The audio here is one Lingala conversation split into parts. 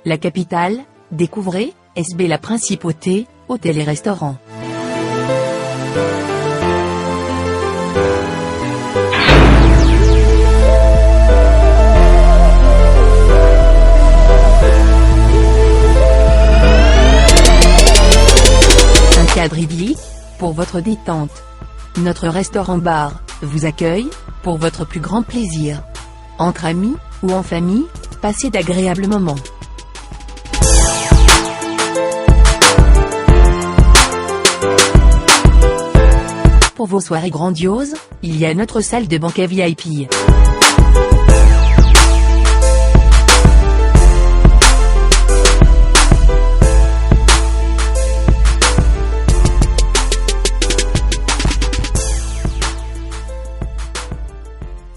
La capitale, découvrez, SB la Principauté, hôtel et restaurant. Un cadre idyllique, pour votre détente. Notre restaurant-bar vous accueille, pour votre plus grand plaisir. Entre amis, ou en famille, passez d'agréables moments. Pour vos soirées grandioses, il y a notre salle de banquet VIP.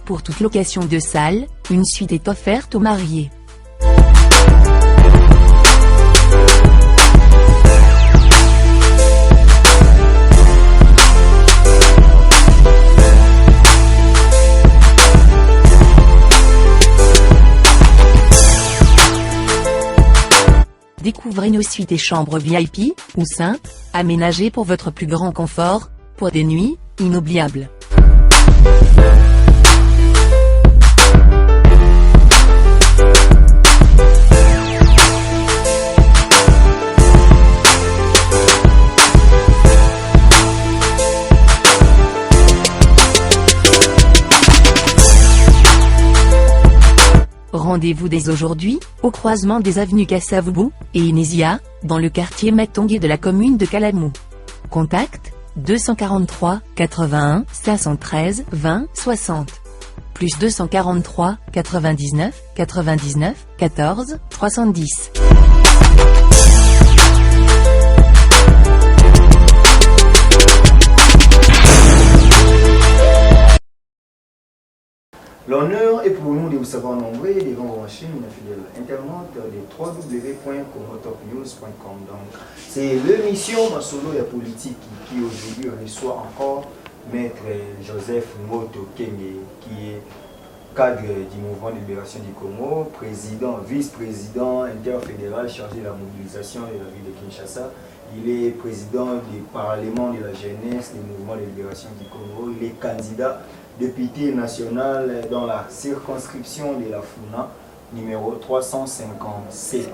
Pour toute location de salle, une suite est offerte aux mariés. Découvrez nos suites et chambres VIP, ou simples, aménagées pour votre plus grand confort, pour des nuits inoubliables. Rendez-vous dès aujourd'hui, au croisement des avenues Kassavubu et Inésia, dans le quartier Matongé de la commune de Kalamou. Contact, 243 81 513 20 60. Plus 243 99 99 14 310. L'honneur est pour nous de vous savoir nombreux devant vos machines, fidèles internautes de www.comotopnews.com. Donc, c'est l'émission Masolo et politique qui aujourd'hui reçoit encore Maître Joseph Ngoto Kenge, qui est cadre du mouvement de libération du Congo, président, vice-président interfédéral chargé de la mobilisation de la ville de Kinshasa. Il est président du Parlement de la jeunesse du mouvement de libération du Congo. Il est candidat député national dans la circonscription de la Funa, numéro 357.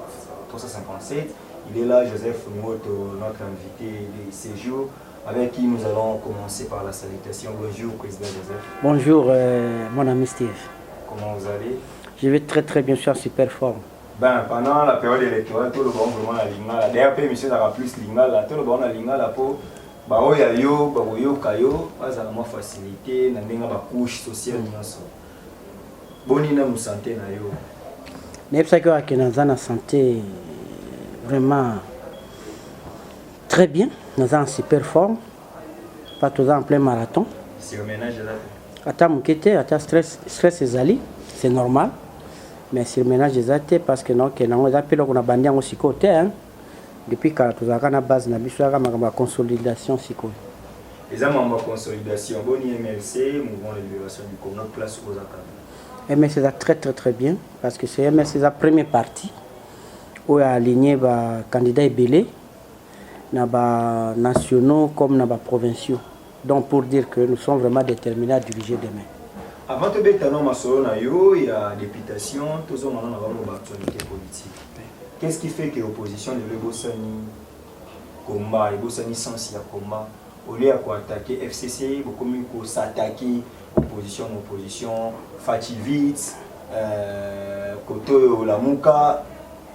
Il est là, Joseph Ngoto, notre invité de séjour, avec qui nous allons commencer par la salutation. Bonjour, Président Joseph. Bonjour, mon ami Steve. Comment vous allez? Je vais très très bien, je suis en super forme. Ben, pendant la période électorale, tout le monde vraiment la lingala. D'ailleurs, monsieur n'a plus lingala, tout le monde a lingala pour baoya yo, baoyo kayo, ça a facilité, na nenga ba couche sociale nyonso. Boni na mu santé na yo. N'est-ce pas que nous avons la santé vraiment très bien, nous avons en super forme, pas tous en plein marathon. C'est au ménage là. Attends, mon kété, attends, stress c'est normal. Mais sur le ménage des athées, parce que nous avons a bandé aussi côté, depuis que nous avons la base, nous avons la consolidation. Les amants de consolidation, Boni MLC, mouvement de libération du Congo, place aux accords. MLC est très très très bien, parce que c'est MLC la première partie, où il a aligné les candidats ébélés, les nationaux comme les provinciaux. Donc pour dire que nous sommes vraiment déterminés à diriger demain. Avant de mettre dans Masolo, il y a députation, tous les gens ont l'actualité politique. Qu'est-ce qui fait que l'opposition de l'Ebosani combat, l'Ebosani sans y a combat, au lieu de attaquer FCC, beaucoup mieux que s'attaquer opposition, Fativit, Koto, Lamuka,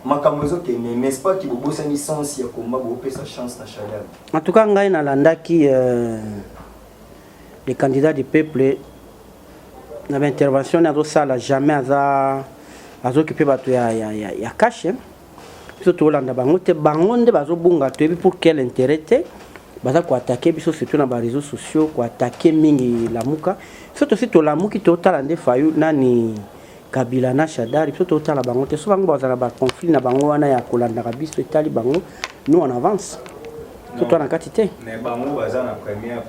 Makamozo, n'est-ce pas que l'Ebosani sans y a combat, vous avez sa chance à Chaleur. En tout cas, il y a Landaki, les candidats du peuple. Dans l'intervention, ça n'a jamais occupé de cash. Surtout pour quel intérêt attaquer surtout dans les réseaux sociaux, attaquer mingi la muka. Surtout si la muki total en fayu nani Kabila na Shadari, surtout total la bangote. Souvent on a conflit na bango wana ya kolanda kabiso etali bango. Nous on avance. Surtout en quantité. Mais bango baza na première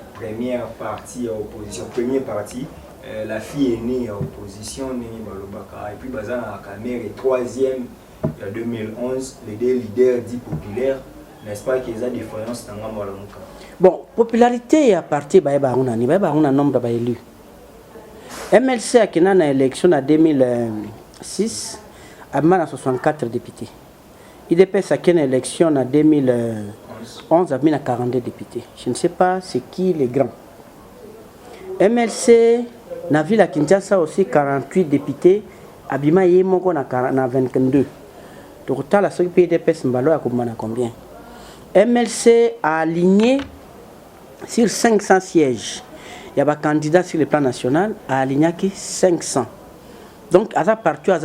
partie opposition, première partie. La fille est née en opposition, et puis Bazan a la caméra, et troisième en 2011, les deux leaders dits populaires, n'est-ce pas, qu'ils ont des défaillances dans le monde. Bon, popularité à partir de un nombre d'élus. MLC a une élection en 2006 a 64 députés. IDPS a une élection en 2011 a 42 députés. Je ne sais pas c'est qui les grands. MLC na ville à Kinshasa aussi 48 députés. Abima Yemoko na 22. Total à ce qui IDPS mbalo a combien? MLC a aligné sur 500 sièges. Il y a des candidats sur le plan national à aligner 500. Donc, à partout, il y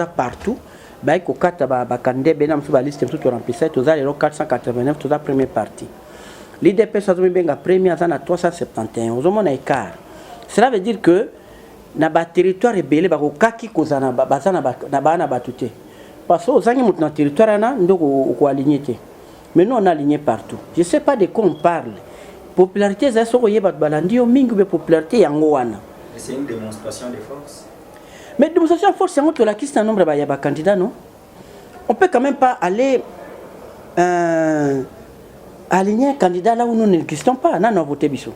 a des candidats qui ont la liste de remplissage, il y a 489, c'est la première partie. L'IDP, la première, à 371. Vous avez un écart. Cela veut dire que dans le territoire rebelle, il y a des parce que dans le territoire, on a aligné. Mais nous, on a aligné partout. Je ne sais pas de quoi on parle. Popularité, c'est une démonstration de force. Mais démonstration de force, c'est un qui est un nombre de candidats, non? On ne peut quand même pas aller aligner un candidat là où nous n'existons pas. Non, non, voter Bissot.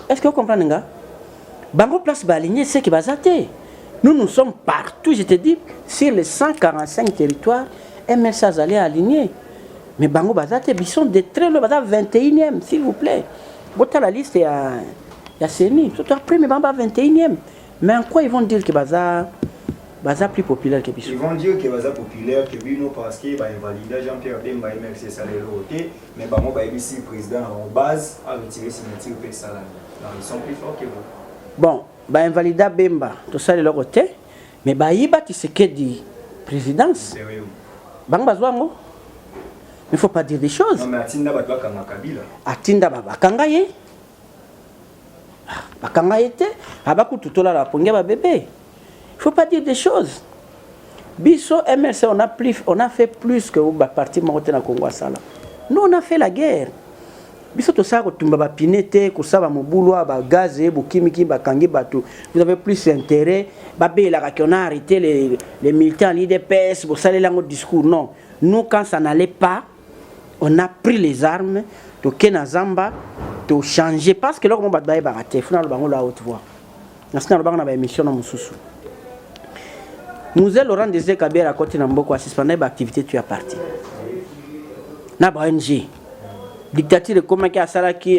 Est-ce que vous comprenez, gars? Bango place va aligner, c'est qui va zater. Nous sommes partout, je te dis, sur les 145 territoires, MLC a allé aligner. Mais Bango Bazate, ils sont de très loin, 21e, s'il vous plaît. Bota la liste, il y a Séni. Surtout après, mais Bamba 21e. Mais en quoi ils vont dire que Baza plus populaire que Bissou? Ils vont dire que Baza populaire que Bino parce qu'il va invalider Jean-Pierre Bemba MLC salaire ôté, mais Bango va ici président en base à retirer ses métiers au salaire. Ils sont plus forts que vous. Bon, bah invalider Bemba, tout ça de leur côté, mais bah il bâtit ce qu'est dit présidence. Bango Bazouango. Il ne faut pas dire des choses. Non, mais Atinda va Kabila. Atinda va Kangaye. Kangaye était. Abakou tout là la ponga bébé. Il ne faut pas dire des choses. Bisso MLC, on a fait plus que le parti Maroté na Congo Sala. Nous, on a fait la guerre. Bisso tout ça, tu m'as pinete, Koussaba Mouboulo, gaz, Boukimiki, Bakangi, Batou. Vous avez plus intérêt. Babé, on a arrêté les militants, l'IDPS, vous savez, le discours. Non. Nous, quand ça n'allait pas, on a pris les armes, to Kenazamba, to changer parce que là on va barater, faut na bango la haute voix. Nasina le bango na ba émission na mususu. Musée Laurent Désiré Kabila à côté na mboko suspendre ba activité tu as parti. Na ba ONG. Dictature comme qui a sala qui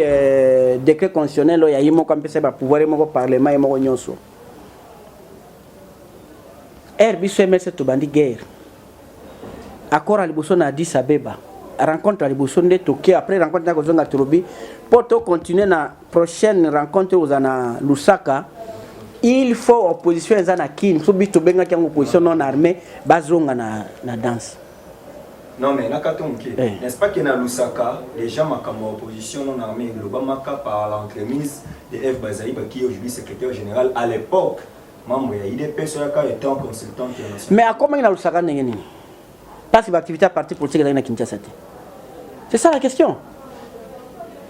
décret constitutionnel ya yimo comme pesa ba pouvoir mo parlement et mo nyonso. Biso MLC to bandi guerre. Accord à Liboso na Addis Abeba. Rencontre à Liboso de Tokyo. Après rencontre à Kozonga Turubi. Pour continuer la prochaine rencontre aux Ana Lusaka, il faut opposition à Zanakin. Il faut que benga qui opposition non armée. Bazonga na danse. Non mais n'est-ce pas que na Lusaka, les gens en opposition non armée, le Bamaka par l'entremise de F. Bazaïba qui est aujourd'hui secrétaire général à l'époque. Membre il est personne qui était un consultant international. Mais à comment il a Lusaka n'engagé? Parce que l'activité à parti politique est Kinshasa. C'est ça la question.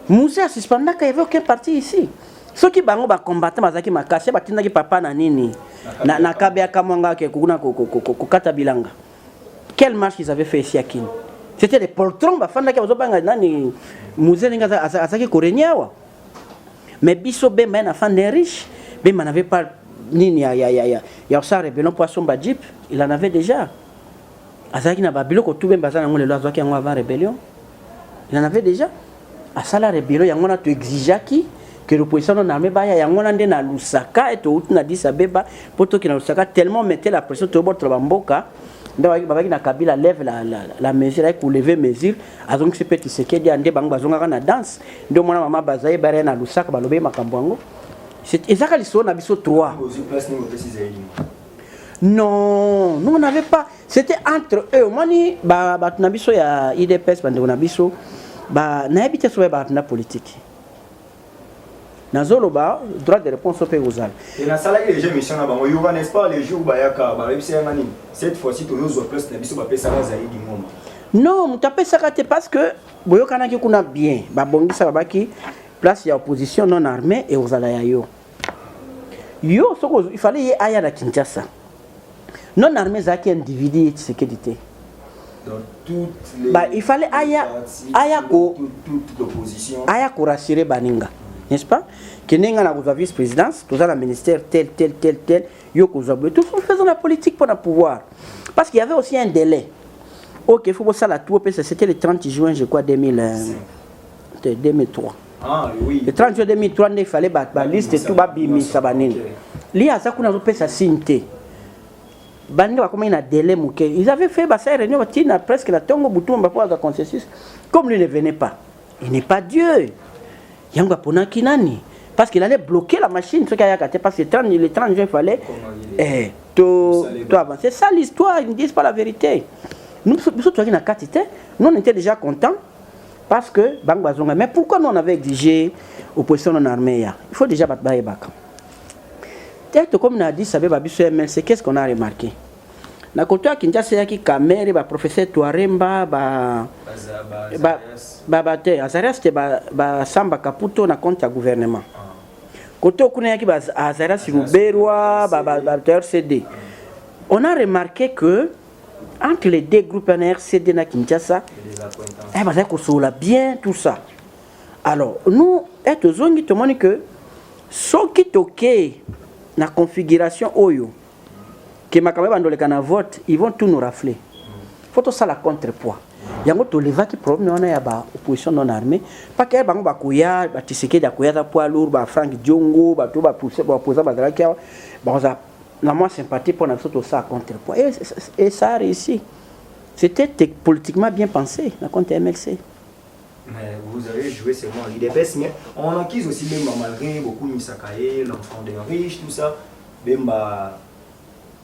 Moussa suspendant qu'il n'y avait aucun parti ici. Ceux qui bango ba combattant bazaki makasi batinda ki papa na nini na kabea kamanga ke kuna kokata bilanga. Quelle marche ils avaient fait ici à Kin? C'était des poltrons ba fanda ki bazobanga nani Moussa ninga azaki korenyawa. Mais biso bemba na fanda riche, bemba n'avait pas nini ya ça rébellion poisson ba jeep, il en avait déjà. Azaki na babilo ko tube mbazana ngole lo azaki yango avant rébellion. Il en avait déjà. À ça la rébellion yango na to exigeaki que l'opposition non armée ba yango na ndé na Lusaka et to na Addis Abeba poto ki na Lusaka tellement mettait la pression to bord bamboka ndabaki babaki na Kabila lève la mesure pour lever mesure azongi se petit sekedi ande bango bazonga na danse ndo mona mama bazaye bare na Lusaka balobe makambo yango. C'est ezaka liso na biso 3. Non, nous on n'avait pas. C'était entre eux. Moni, Batunabiso, il y a IDPS, Bandeonabiso, n'habite sur la politique. Nazolo, droit de réponse au pays aux Alpes. Et dans la salle, les gens, il y aura, n'est-ce pas, les jours où cette fois-ci, tu nous place, Nabiso, va payer ça à Zaïdi Moma. Non, tu as payé ça parce que, Boyokana qui a bien, Babongi Sabaki, place, il y a opposition non armée et aux Alayayo. Il fallait y aller à Kinshasa. non armé zaki individu Tshisekedi te. Dans toutes les il fallait toute l'opposition. Aya ko rassurer baninga, n'est-ce pas? Que nenga na la vice-présidence, tout ça le ministère tel yo ko zabwe tout faisant la politique pour le pouvoir. Parce qu'il y avait aussi un délai. OK, il faut ça la tout c'était le 30 juin je crois 2003. Ah oui. Le 30 juin 2003 il fallait la liste tout ba bimi sabanini. Li asa kuna pesa sinte. Bande comme il a délai mouké. Ils avaient fait sa réunion presque la tongo bouton pour avoir consensus. Comme lui ne venait pas. Il n'est pas Dieu. Yanga pona kinani. Parce qu'il allait bloquer la machine. Ce qu'il y a parce que le 30 juin il fallait tout avancer. C'est ça l'histoire. Ils ne disent pas la vérité. Nous on était déjà contents parce que Bangbazonga. Mais pourquoi nous on avait exigé opposition non armée? Il faut déjà battre Baka. Peut-être comme on a dit, c'est qu'est-ce qu'on a remarqué? Na côté à Kinshasa, il y a qui Kamere, professeur Touaremba, Azarias, c'était Samba Caputo na compte gouvernement. Côté où il y a qui Azarias Ruberwa, RCD. On a remarqué que entre les deux groupes RCD na Kinshasa, il y a bien tout ça. Alors, nous, tout le monde que ce qui est OK, la configuration Oyo, que ma vote, ils vont tout nous rafler. Il faut tout ça la contrepoids. Il y a un qui problème on a opposition non armée parce que bango bakuya batiseke da kuya poids lourd ba Frank Diongo ba tout ba pousser ba poser ba drakia ba ça na moi sympathie pour tout ça contrepoids et ça a réussi. C'était politiquement bien pensé la contre MLC. Mais vous avez joué seulement l'IDPS, mais on acquise aussi même malgré beaucoup de Misakaye, l'enfant des riches, tout ça, même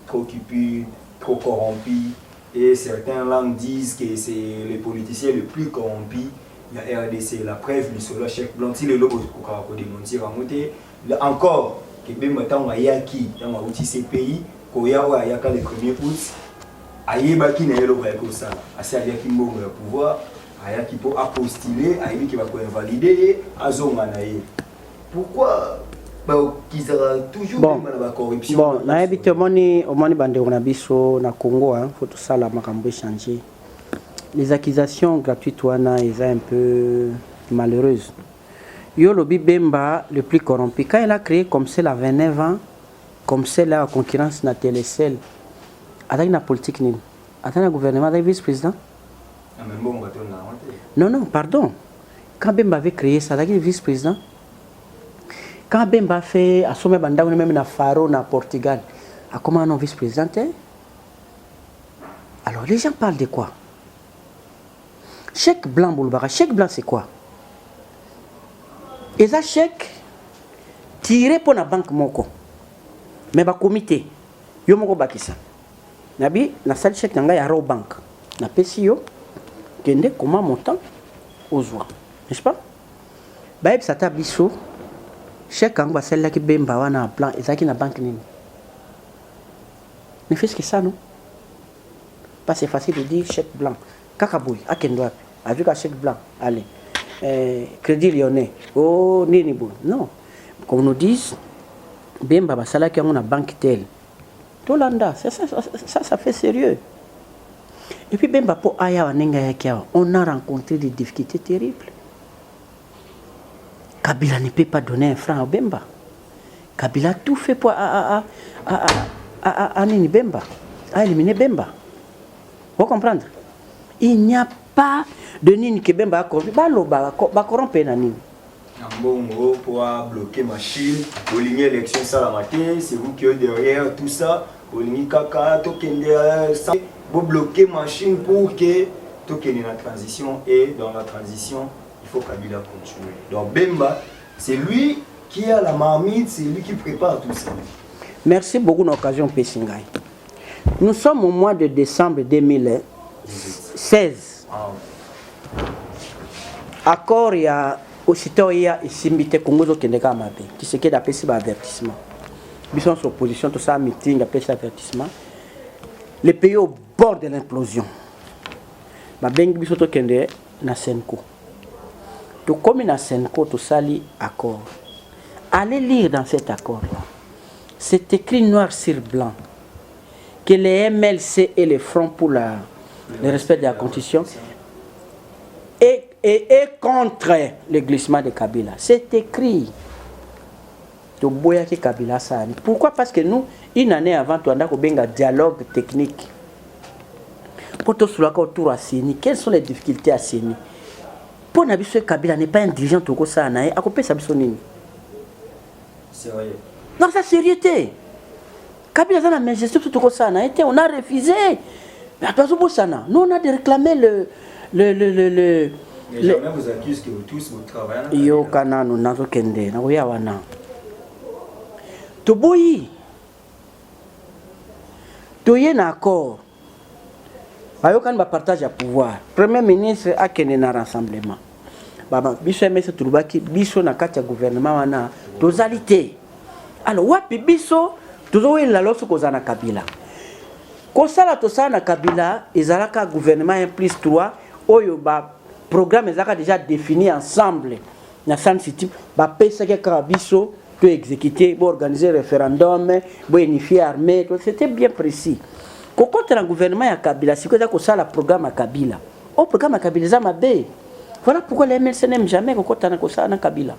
trop cupide, trop corrompu. Et certains langues disent que c'est les politiciens les plus corrompus. Il y a RDC, la preuve du solo chèque blanc, si le logo pour démentir à monter. Encore, que même maintenant, il y a qui dans ces pays, il y a le 1er août, il y a qui n'a pas le ça, il y a qui m'a le pouvoir. Aya qui peut apostiller, Aya qui va invalider, Azomanaye. Pourquoi qu'ils aura toujours la corruption? Bon, na habite moni bande on biso na Congo hein, faut tout ça la makambo changer. Les accusations gratuites wana est un peu malheureuses. Yo lobi Bemba le plus corrompu quand il a créé comme c'est la 29 ans, comme c'est la concurrence na Télécel. Avec la politique ni. Attends le gouvernement avec vice-président. Non, pardon. Quand Bemba avait créé ça, il vice-président. Quand Bemba fait, à Somme Banda, on est même à Faro, na Portugal. À comment on vice-président? Alors, les gens parlent de quoi? Chèque blanc, Boulbara. Chèque blanc, c'est quoi? Et ça, chèque tiré pour la banque Moko. Mais le comité, yo moko bakisa. Nabi, na salle chèque nanga ya ro banque. Na PCO. Comment montant aux oies, n'est-ce pas? Baïb Sata Bissou, chaque angle, celle-là qui bemba wana plan, et ça qui n'a banque ni. Ne fais-ce que ça, non? Pas c'est facile de dire chèque blanc. Kakaboui, à Kendoa, avec un chèque blanc, allez. Crédit lyonnais, oh, Ninibou. Non. Comme nous disent, bemba, celle-là qui a une banque telle. Tolanda, ça fait sérieux. Et puis, on a rencontré des difficultés terribles. Kabila ne peut pas donner un franc à Bemba. Kabila a tout fait pour Bemba, à éliminer Bemba. Vous comprenez? Il n'y a pas de Nini que Bemba a corrompu. Ba corrompu Nani. Pour bloquer machine, pour ligner l'élection Salamate, c'est vous qui êtes derrière tout ça. Pour ligner Kaka, ça. Vous bloquez machine pour que tout est dans la transition et dans la transition, il faut Kabila continue. Donc Bemba, c'est lui qui a la marmite, c'est lui qui prépare tout ça. Merci beaucoup de l'occasion Pessingaï. Nous sommes au mois de décembre 2016. Accord il y a aussi il y a Simbité Congo qui n'est pas mal. Qui se qu'est d'apprécier l'avertissement. Ils sont en opposition, tout ça meeting d'apprécier l'avertissement. Les pays au bord de l'implosion. Ma bengi bisoto kende na Senko. To comme na Senko to sali accord. Allez lire dans cet accord là. C'est écrit noir sur blanc que les MLC et les Front pour le respect de la Constitution est contre le glissement de Kabila. C'est écrit. Pourquoi? Parce que nous, une année avant, on a un dialogue technique. Pour tout cela, autour à Séni, quelles sont les difficultés à Séni? Pour n'abisso Kabila n'est pas intelligent tout ça, à couper sa bisonine. Sérieux. Non, ça sérieuxité. Kabila a la gestion tout ça, on a refusé. Mais attention, nous on a réclamé le. Mais jamais vous accusez que vous tous vous travaillez. Yo kana no nazo kende na oya wana. Toboyi. Toye na accord. Ayokan ba partage à pouvoir. Premier ministre a kene na rassemblement. Baba biso emese turubaki biso na kati ya gouvernement wana tozalité. Alors wapi biso tozowe la loso kozana Kabila. Kosala tosana na Kabila ezalaka gouvernement 1+3 oyo ba programme ezaka déjà défini ensemble na San City ba pesa ke Kabiso to exécuter pour organiser référendum pour unifier armée, c'était bien précis. Quand on a un gouvernement à Kabila, c'est que ça le programme à Kabila. Au programme à Kabila, ça m'a bé. Voilà pourquoi les MLC n'aiment jamais quand on a ça à Kabila.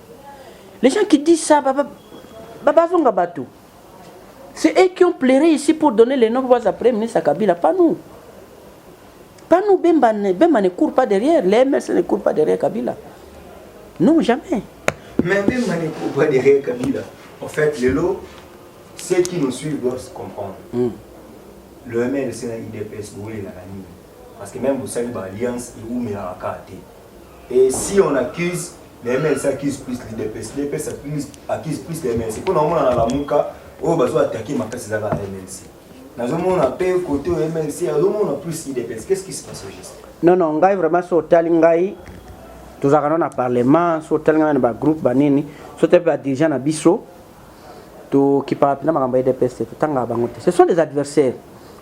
Les gens qui disent ça, c'est eux qui ont pleuré ici pour donner les noms aux après ministre à Kabila, pas nous. Pas nous, Bemba ne court pas derrière, les MLC ne courent pas derrière Kabila. Non, jamais. Mais même Bemba ne court pas derrière Kabila. En fait, les lots, ceux qui nous suivent doivent se comprendre. Le MLC n'a IDPS, vous voulez la ligne. Parce que même vous savez, l'alliance est où mais à Kate. Et si on accuse, les MLC accusent plus l'IDPS, l'IDPS accuse plus les MLC. Quand on a la Mouka, on va attaquer ma casse à la MLC. Nous avons appelé côté MLC, nous avons plus IDPS. Qu'est-ce qui se passe au geste? Non, non, on a vraiment sur Talingaï, tous avons un parlement, sur Talingaï, un groupe, sur des dirigeants à Bissau, qui parlent de l'IDPS. Ce sont des adversaires.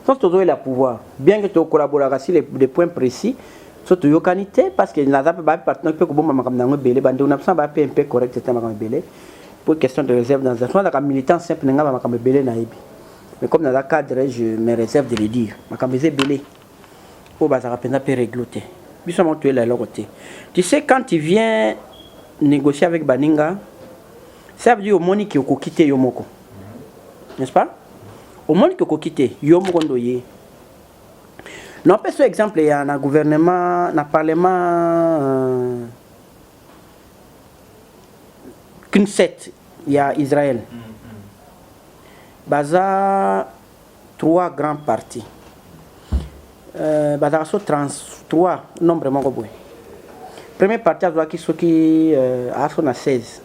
Sans toujours le pouvoir, bien que tu collabores sur des points précis, surtout la qualité, parce que n'a pas partenaire que bon maman comme belé, bandé on a besoin d'un PMP correct, c'est un maman belé. Pour question de réserve dans un sens, la militant simple n'a pas maman belé naïbi. Mais comme dans le cadre, je me réserve de le dire. Maman belé, au bas ça rapidement peut régloter. Bisous tu es là côté. Tu sais quand tu viens négocier avec Baninga, ça veut dire au moni qui au quitter Yomoko, n'est-ce pas? Au monde que quitté yomokondoye non pas ce exemple il y a un gouvernement un parlement Knesset il y a Israël baza 3 grands partis baza so 33 nombre moko boy premier parti a qui a son 16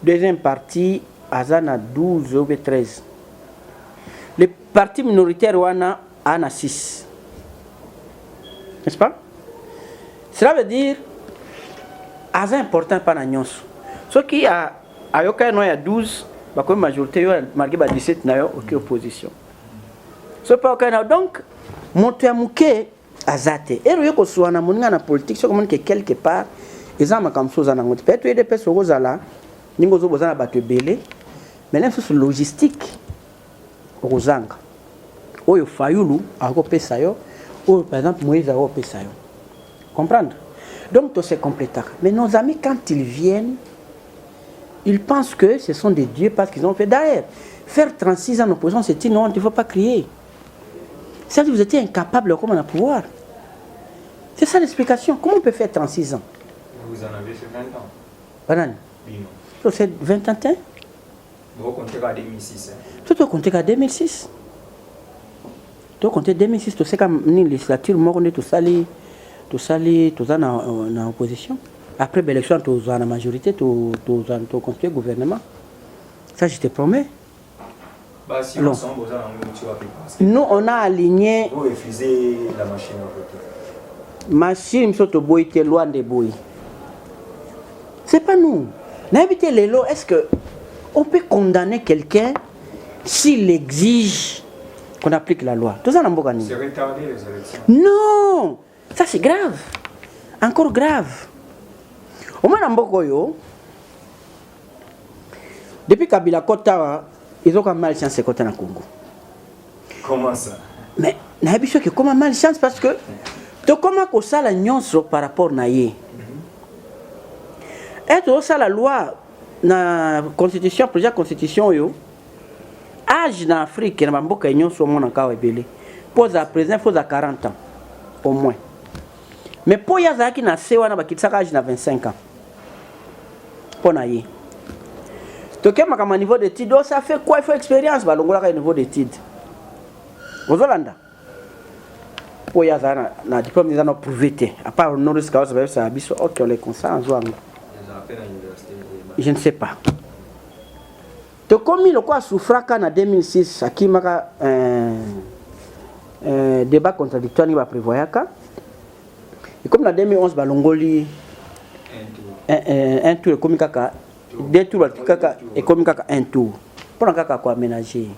deuxième parti a 12 ou 13. Les partis minoritaires wana a 6. N'est-ce pas? Cela veut dire c'est important pas na nyonso. Ce qui a yoka no ya 12, ba ko majorité yo marqué ba 17 na yo OK opposition. Ce pas OK donc moto ya muke azate. Ero yoko suana moninga na politique so comme que quelque part ezama comme chose na ngote. Peut-être des personnes ozala ningo zo bozana bato belé mais là c'est logistique. Rozanga oyo fayulu ako pesa yo ou par exemple Moïse ako pesa yo comprendre donc tout c'est complétaire mais nos amis quand ils viennent ils pensent que ce sont des dieux parce qu'ils ont fait d'ailleurs faire 36 ans en opposition c'est non il ne faut pas crier c'est que vous étiez incapable comment on a pouvoir c'est ça l'explication comment on peut faire 36 ans vous en avez fait 20 ans banane c'est 20 ans vous comptez à 2006 tu dois compter qu'à 2006. Tu dois compter 2006, tu sais comme une législature, moi on est tout salé, tout en opposition. Après l'élection, tu es en la majorité, tu construis le gouvernement. Ça, je te promets. Bah, si on s'en nous, on a aligné. Vous refusez la machine à voter. Machine, je suis loin de boy. C'est pas nous. N'habitez les lots, est-ce qu'on peut condamner quelqu'un s'il exige qu'on applique la loi? Tout ça, c'est retardé les élections. Non, ça c'est grave. Encore grave. Au moins, depuis Kabila Kota, ils ont quand même mal chance côté dans Congo. Comment ça? Mais nayebi que comment malchance parce que to comment ko sala nyonso par rapport na ye. Et to sala loi na constitution projet constitution yo âge na Afrique na mboka nyonso mona ka ebele. Pose à présent faut à 40 ans au moins. Mais pour yazaki na se wana bakitsaka âge na 25 ans. Pour na ye. To kema kama niveau d'études, ça fait quoi? Il faut expérience balongola ka niveau d'études. Ozolanda. Pour yazana na diplôme des années prouvé. À part honoris causa ça biso OK on les consent en zoango. Je ne sais pas. To komi le quoi souffraka na 2006 akimaka débat contradictoire ni ba prévoyaka. Et comme en 2011 balongoli un tour comme kaka deux tours kaka et comme kaka un tour pour kaka quoi aménager.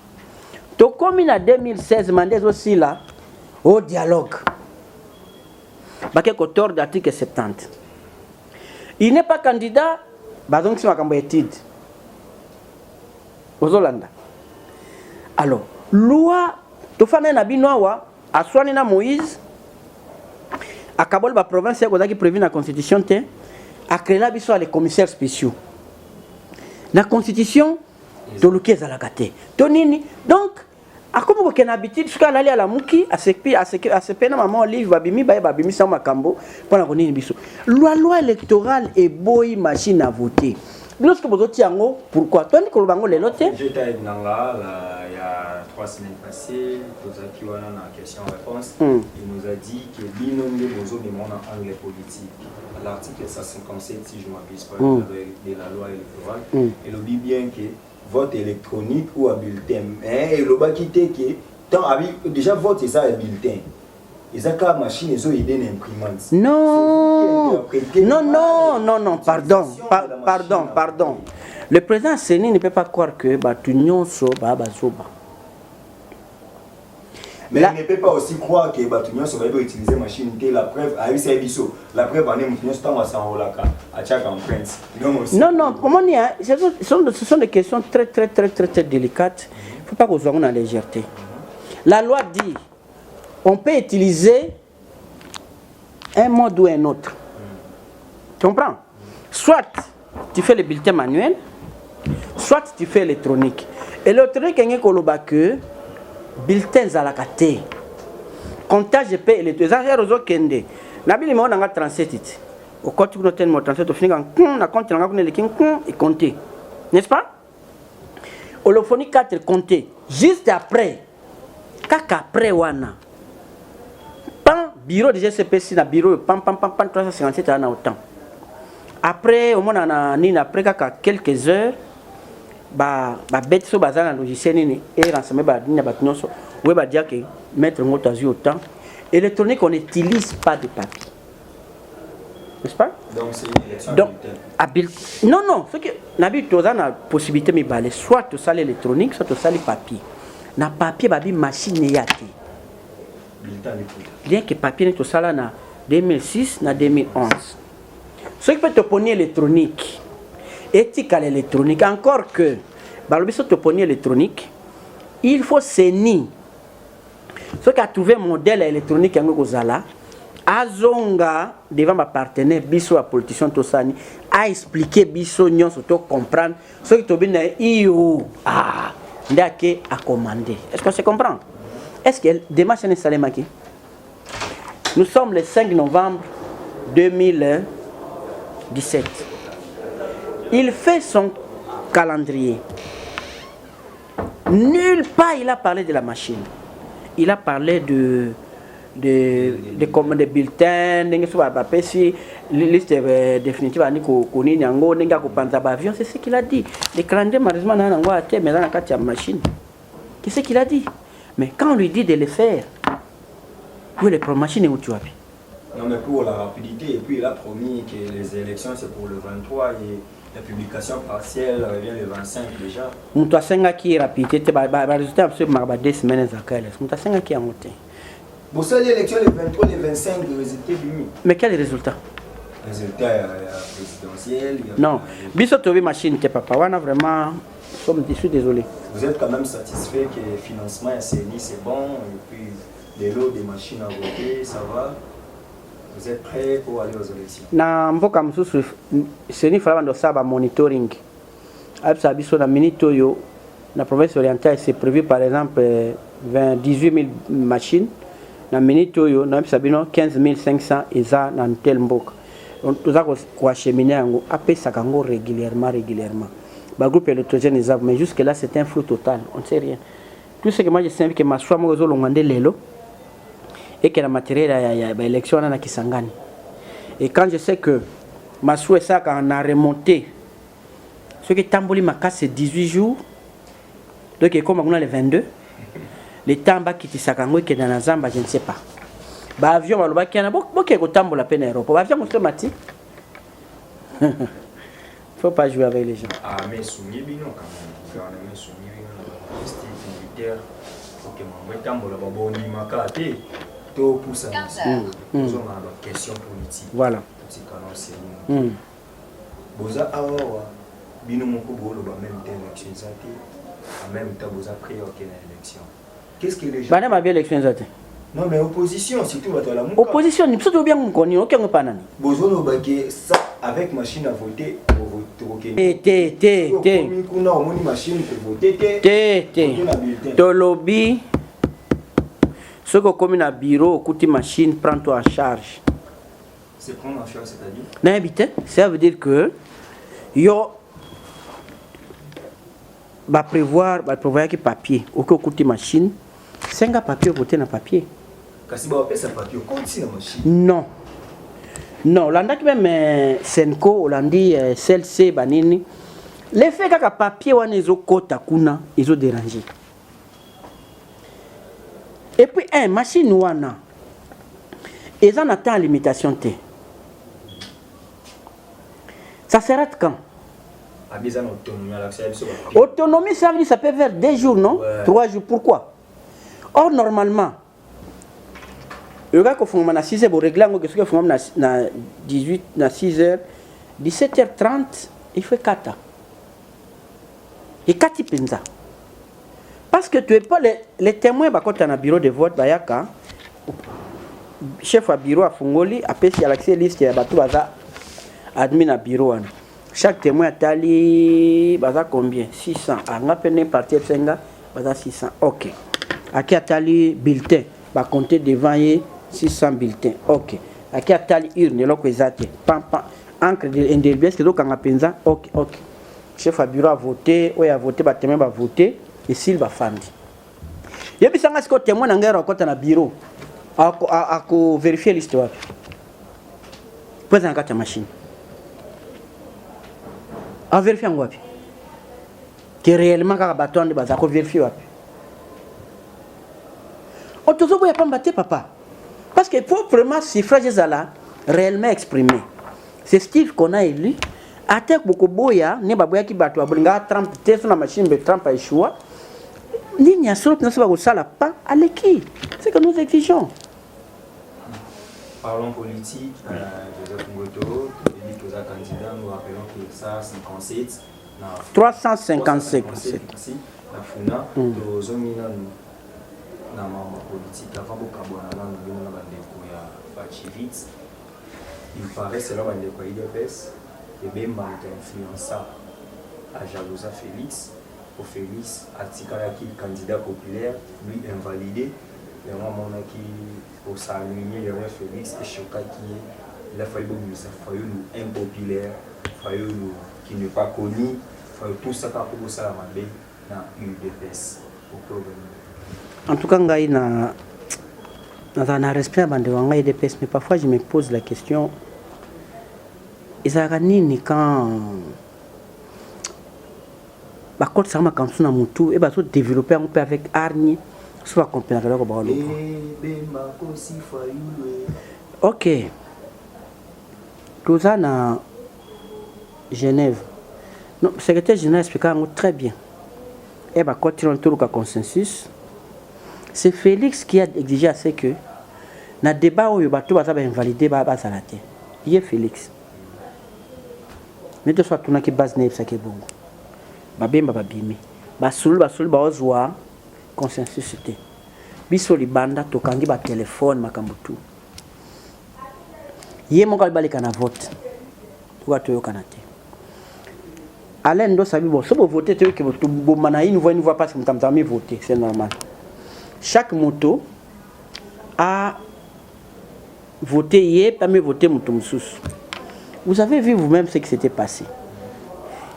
To comme en 2016 mandé aussi là au dialogue. Baké auteur d'article 70. Il n'est pas candidat donc si makambo étude. Aux Hollande. Alors, loi to fana na binoa a swani na Moïse a Kabol ba province ya qui prévu na constitution te a créé la biso les commissaires spéciaux. La constitution to lukeza la kate. To nini? Donc a comme ko habitude jusqu'à aller à la muki a se pena maman livre babimi sa makambo pona ko nini biso. Loi électorale et boy machine à voter. Lorsque vous êtes yango, pourquoi? Toi, Nicolas Bango, les notes? J'étais avec Nanga, il y a 3 semaines passées, qui a une question-réponse. Il nous a dit que l'innombre de besoins du monde en anglais politique. L'article 157, si je ne m'abuse pas, de la loi électorale, il dit bien que vote électronique ou à bulletin. Et le bas qui était que, déjà, vote, c'est ça, un bulletin. Ils ont une machine, ils ont une imprimante. Non, pardon. Le président Séni ne peut pas croire que Batunion Soba Bazoba. Mais il ne peut pas aussi croire que Batunion Soba va utiliser la machine. La preuve, la preuve, non, comment dire, ce sont des questions très délicates. Il ne faut pas qu'on soit en légèreté. La loi dit on peut utiliser un mode ou un autre. Tu comprends? Soit tu fais le bulletin manuel, soit tu fais électronique. Et l'électronique, il y a que bulletin à la carte. Comptage de paie électronique. Ça, c'est réseau Kende. Nabil, on a 37. Au compte de 37, on finit en compte, et compter. N'est-ce pas? Holophonique 4 compter. Juste après, après, wana. Bureau de GCPC na bureau pam 357 ans autant. Après au moins après quelques heures bête so bazana logiciel ni et renseigner ni ba nyonso we ba dire que mettre ngota zu autant électronique on n'utilise pas de papier. N'est-ce pas? Donc c'est une non, ce que nabi toza na possibilité mi balé soit to salle électronique soit to salle papier. Na papier babi machine yaki. Bien que papier n'est tout ça là en 2006 na 2011. Ce qui peut te pogner électronique, éthique à l'électronique, encore que, balobiso te pogner électronique, il faut saisir. Ce qui a trouvé un modèle électronique en Gozala, azonga devant ma partenaire biso à politicien tosani, a expliqué biso nyon surtout comprendre ce qui te bien io ndake à commander. Est-ce qu'on se comprend? Est-ce que démarche est installée Maki? Nous sommes le 5 novembre 2017. Il fait son calendrier. Nulle part il a parlé de la machine. Il a parlé de bulletins, liste définitive c'est ce qu'il a dit. Le calendrier malheureusement mais dans la machine. Qu'est-ce qu'il a dit? Mais quand on lui dit de le faire, où est le machine où tu as vu? Non, mais pour la rapidité, et puis il a promis que les élections c'est pour le 23 et la publication partielle revient le 25 déjà. On t'a 5 qui est rapidité, tu vas résulter absolument 2 semaines à Kailes. On t'a 5 qui est monté. Pour ça, l'élection le 23 et le 25, le résultat du mi. Mais quel est le résultat? Résultat présidentiel. Non, biso tobi machine te papa wana vraiment Je suis désolé. Vous êtes quand même satisfait que le financement SNI c'est bon, et puis les lots des machines à voter, ça va? Vous êtes prêts pour aller aux élections? Na mboka mususu SNI fala ndo saba monitoring. Absa biso na minito yo na province orientale c'est prévu par exemple 18 000 machines. Na minito yo na absa bino 15 500 eza na tel mboka. Donc tout ça quoi cheminer yango apesa kango régulièrement. Ba groupe électrogène ils mais jusque là c'est un flou total, on ne sait rien. Tout ce que moi je sais que ma choix mo zo longande lelo et que la matériel ya élection na Kisangani. Et quand je sais que ma souhait ça quand on a remonté ce qui tamboli ma casse c'est 18 jours. Donc comme on a les 22 les temps ba kitisakango que dans Zamba je ne sais pas. Ba avion ba loba kiana boke ko tambola peine aéroport. Ba avion automatique. Faut pas jouer avec les gens. Ah mais soumis bino quand même. Mais soumis bino la style militaire. OK moi tambola ba boni makate. To pour ça. Nous on a la question politique. Voilà. Petit canon c'est. Boza awa bino moko bolo ba même temps élection zate. En même temps boza prier OK na élection. Qu'est-ce que les gens Bana ma bien élection zate. Non mais opposition surtout bato la muka. Opposition ni plutôt bien ngoni OK ngopana ni. Bozo no baké ça avec machine à voter pour voter. Kuna omoni machine pour voter. Tolobi ce que comme na bureau côté machine prends-toi en charge. C'est prendre en charge c'est-à-dire n'habite ça veut dire que yo va prévoir que papier au côté machine 5 papier voter na papier. Kasi ba pesa papier côté na machine. Non, l'anda qui même Senko, Hollandi, CLC, Banini. Les faits que papier wana izo kota kuna, izo dérangé. Et puis machine wana. Ils en attendent limitation T. Ça s'arrête quand? Autonomie, ça veut dire ça peut faire 2 jours, non? 3 jours. Pourquoi? Or, normalement, le gars qui fait 6 heures, il règle ce qu'il fait 18, 6 heures, 17h30, il fait 4 ans. Et 4 penza. Parce que tu n'es pas les témoins, quand tu as un bureau de vote, chef à bureau à Fungoli, après il y a l'accès liste, il y a admin à bureau. Chaque témoin a tali, combien? 600. On a peine partir 600. Ok. Aki a tali bulletin, va compter devant 600 bulletins. Ok. Aki a tali urne, l'autre est pam. Encre de l'indélébile, c'est l'autre qui a penza. Ok. Chef à bureau a voté, ou a voté, va témoin va voter, et s'il va fandi. Il y a des gens qui ont témoin dans le bureau. À vérifier l'histoire. Pose un carte machine. À vérifier en wapi. Que réellement quand bâton de base à vérifier wapi. On te dit pas battre papa. Parce que pour vraiment suffrage là réellement exprimé. C'est Steve qu'on a élu. Attaque beaucoup boya ne baboya qui battu ablinga Trump test sur la machine de Trump a échoué. Ligne à sur ne se va ça pas à l'équipe. C'est que nous exigeons. Parlons politique, Joseph Ngoto, il dit que les candidats, nous rappelons que ça, 57, 357. La FUNA, nous avons mis dans la politique, avant de nous Bachivitz. Il paraît que c'est là où il y a et bien influença à Jalousa Félix, pour Félix, à Tikaraki, candidat populaire, lui invalidé. Il y a un moment qui, pour s'aligner, il y avait Félix et Choka il a fallu nous impopulaire, qui n'est pas connu, il fallait tout ça pour ça dans l'UDPS. En tout cas, dans un respect à l'UDPS, mais parfois je me pose la question, Isaranini quand quand ça m'a quand on a mon tout et bah développer un peu avec Arni. Soit complémentaire au bord. Ok. Tout ça dans Genève. Non, le secrétaire général explique très bien. Et bah quand il y a un consensus, c'est Félix qui a exigé à ce que dans le débat où il va tout invalider bah ça la terre. Il est Félix. Mais de soit tout qui base n'est ça qui est bon. babemba babimi basulu bazwa consensus te biso libanda tokangi ba telefone makambo tu ye moko balika na vote kwa toyokana te Alain ndo sabi bon so bo voter te que bo mana une voix parce que mtamtami voter c'est normal chaque moto a voté hier pas me voter mutumsus vous avez vu vous-même ce qui s'était passé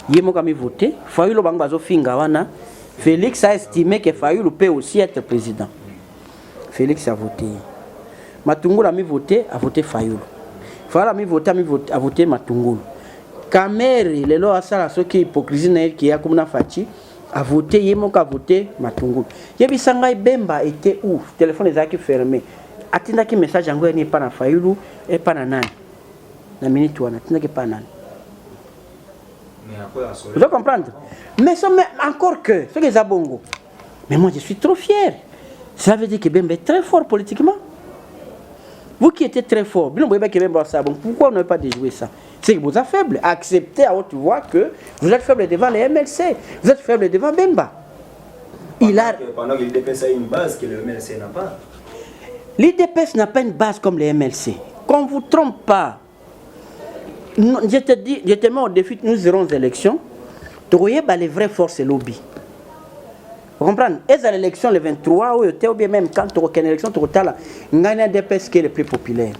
ye moko ami voter Fayulu bango bazo finga wana Félix a estimé que Fayulu peut aussi être président Félix a voté Matungulu a mis voté a voté Fayulu Fayulu a mis voté a voté Matungulu Kameri lelo asala soki hypocrisie na qui a comme na Fachi a voté yemoka a voté Matungulu yebisanga Bemba était où téléphone ezaki fermé atindaki message yango ni pas na Fayulu et pas na nani na minute wana atindaki pas nani vous pouvez comprendre mais encore que ce que les abongo mais moi je suis trop fier ça veut dire que Bemba est très fort politiquement vous qui êtes très fort pourquoi on ne peut pas déjouer ça c'est que vous êtes faible acceptez à haute voix que vous êtes faible devant les MLC vous êtes faible devant Bemba pendant que l'IDPS a une base que le MLC n'a pas l'IDPS n'a pas une base comme les MLC qu'on ne vous trompe pas je te mets au défi nous irons aux élections tu voyez les vraies forces et lobby vous comprenez et à l'élection le 23 ou bien même quand tu as une élection tu as un DPS qui est le plus populaire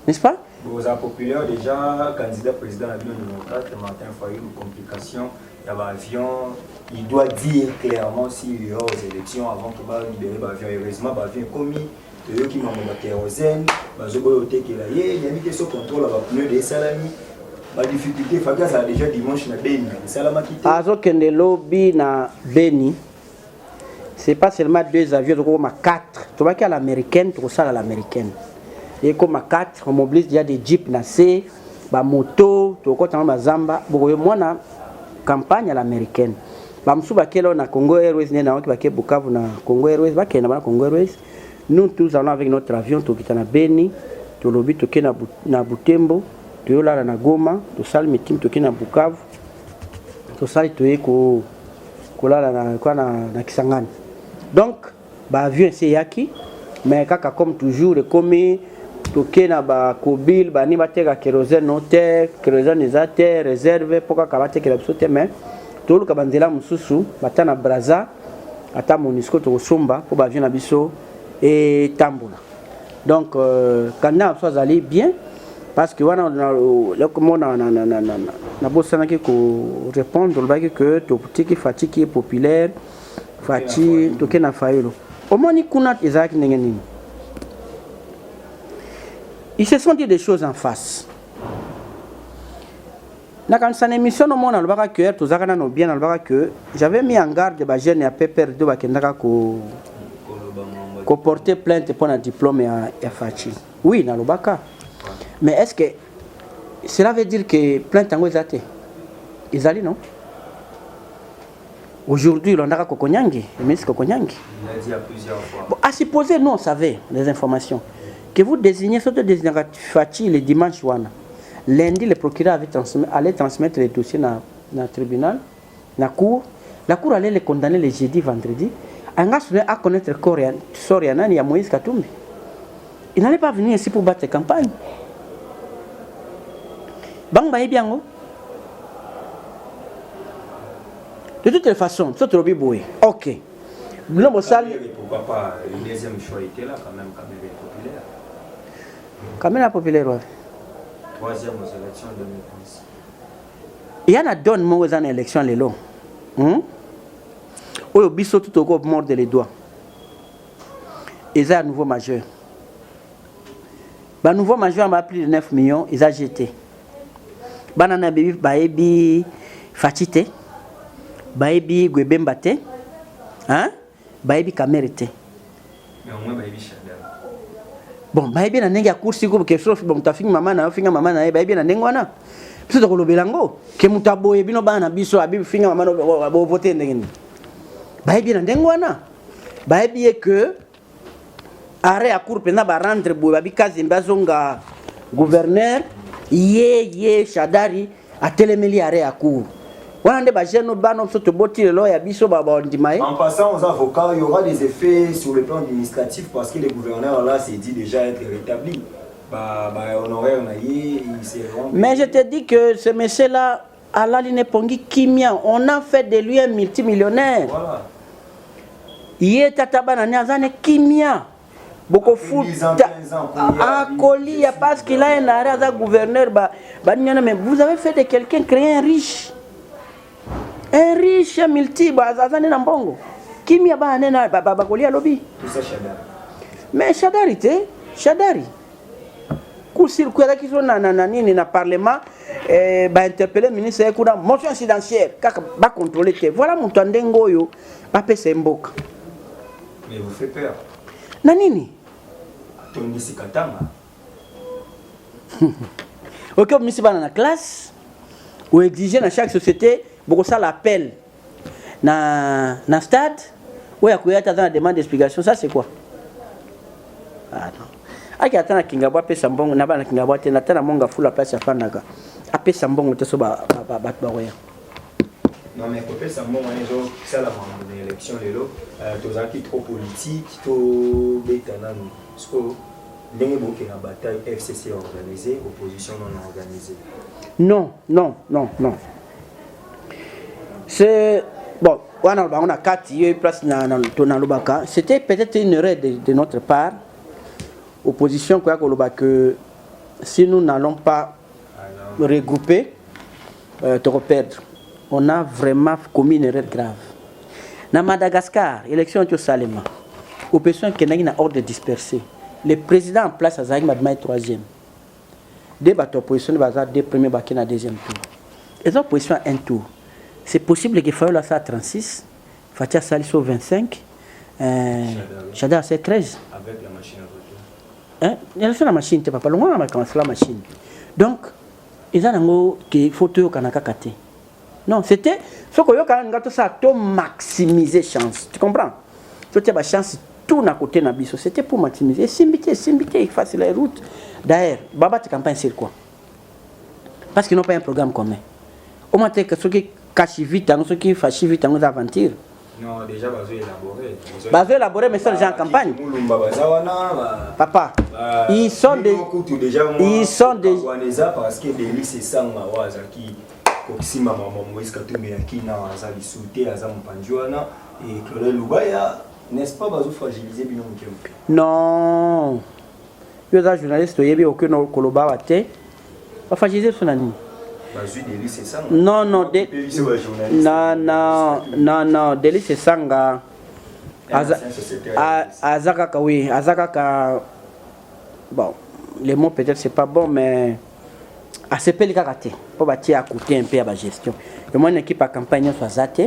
n'est-ce pas vous êtes populaire déjà candidat président de la Union démocrate Martin Fayulu complication il y a l'avion il doit dire clairement s'il ira aux élections avant qu'il va libérer l'avion heureusement l'avion commis qui m'a demandé kérosène bazoboyote que là il y a mis que ce contrôle va pneu des salami la difficulté Fagas a déjà dimanche na Beni salama quitté azokende lobby na Beni c'est pas seulement 2 avions comme 4 tu vois qu'à l'américaine tu ça à l'américaine et comme 4 on mobilise déjà des jeeps na C ba moto tu ko tamba zamba boyo mwana campagne à l'américaine ba msuba kelo na Congo Airways na waki ba Bukavu na Congo Airways ba kena na Congo Airways nous tous allons avec notre avion tu kita na Beni tu lobby to kena na Butembo tu là na Goma tu sal meeting to kena Bukavu tu sal tu ko là na Kisangani donc ba avion c'est yaki mais kaka comme toujours le commis toke na ba kobil ba ni bateka kérosène noter kérosène ezate réserve pourquoi kabate ke la biso te mais tolu ka banzela mususu batana braza ata monisco to somba pour ba avion na biso et tambola donc quand na so allé bien parce que wana le comment na bosana ke ko répondre le que to petit Fati qui est populaire Fati toke na Fayulu omoni kuna ezaki nini ils se sont dit des choses en face na quand ça émission no mona le baka que to zakana no bien le baka que j'avais mis en garde ba jeune ya pepper de bakendaka ko porter plainte pour un diplôme à Fati oui na le baka mais est-ce que cela veut dire que plainte en ezate ezali non aujourd'hui l'on a Kokonyangi le ministre Kokonyangi il a dit à plusieurs fois bon, à supposer nous on savait les informations que vous désignez surtout désigner Fati le dimanche wana lundi le procureur allait transmettre les dossiers dans le tribunal la cour allait les condamner le jeudi vendredi à connaître Soriana et Moïse Katumbi il n'allait pas venir ici pour battre campagne bang biango de toutes les façons c'est trop biboué ok pourquoi pas le deuxième choix était là quand même populaire Kamera populaire ouais. Troisième aux élections 2015 il y en a donne moi aux élections les longs au biso tout au mordre les doigts ils ont un nouveau majeur ba nouveau majeur m'a plus de 9 millions ils ont jeté banana baby baebi Fatite baebi Gwebemba te hein baebi Kamerite mais au moins baebi Shadar bon baebi na nenga course ko ke so bon tafinga mama na baebi na nengwana biso to lobelango ke mutaboye bino bana biso abibi finga mama no bo voter ndengeni baebi na nengwana baebi que arrêt à cour pena ba rendre bo babi kazimba zonga gouverneur ye Shadari a télémeli arrêt à cour En passant aux avocats, il y aura des effets sur le plan administratif parce que les gouverneurs là s'est dit déjà être rétablis. Mais je te dis que ce monsieur-là, Alaline Pongi Kimia, on a fait de lui un multimillionnaire. Voilà. Il est à Tabanane Kimia. Beaucoup fout à colis parce qu'il a un arrêt à gouverneur. Mais vous avez fait de quelqu'un créer un riche. Un riche multi, Kimia Bakoli à lobby. Tout ça, Chadari. Mais Chadari, Chadari. S'il y a qui sont dans le Parlement, interpeller le ministre de la motion incidentielle, va contrôler. Voilà mon tandengoyo, pas passer un boc. Mais vous faites peur. Nanini. Tony Sikatama. Ok, vous êtes dans la classe, ou exiger dans chaque société, beaucoup ça l'appel. Dans le stade, où il y a une demande d'explication, ça c'est quoi? Ah non. Aki atana kingabwa pesa mbongo na bana kingabwa tena tena monga fula place ya fanaga apesa mbongo te so ba roya non mais pour pesa mbongo nezo ça la bonne élection lelo tozaki trop politique to betana nous parce que ndenge boke na bataille FCC organisée opposition non organisée non c'est bon on a 4 place na lobaka c'était peut-être une erreur de notre part. Opposition que si nous n'allons pas regrouper, te reperdre. On a vraiment commis une erreur grave. Dans Madagascar, élection au Salema, opposition qui n'a ordre de disperser. Le président en place à Zahig Madma est 3e. Deux oppositions deux premiers bakés dans deuxième tour. Les oppositions à un tour. C'est possible qu'il faille ça à 36, Fatia Saliso 25, Chada c'est 13. Avec la machine à voter. Il y a la machine, tu pas loin la machine. Donc, il y a des photos qui non, c'était ce que tu maximiser chance. Tu comprends? Tu as chance tout à côté de c'était pour maximiser. Simbité, il fasse la route. D'ailleurs, Baba, tu campagne sur quoi? Parce qu'ils n'ont pas un programme commun. Au moins, ceux qui cachent vite, ceux qui fâchent vite dans nos aventures. Non, déjà, ils élaboré, mais ça, déjà en campagne. Papa, ils sont des. Parce que les c'est ça, qui si maman Moïse Katumé qui n'a pas sauté à Zampanjuana et Claude Loubaya, n'est-ce pas, bazo fragiliser bien non. Il y a des journalistes qui ont aucun Koloba, pas fragiliser son ami. Non, Délice c'est Sanga. Azakaka, oui. Azakaka. Bon, les mots peut-être c'est pas bon, mais. ACP les karaté. Pour bâtir à côté un peu à la gestion. Et moi, une équipe à campagne soit zate.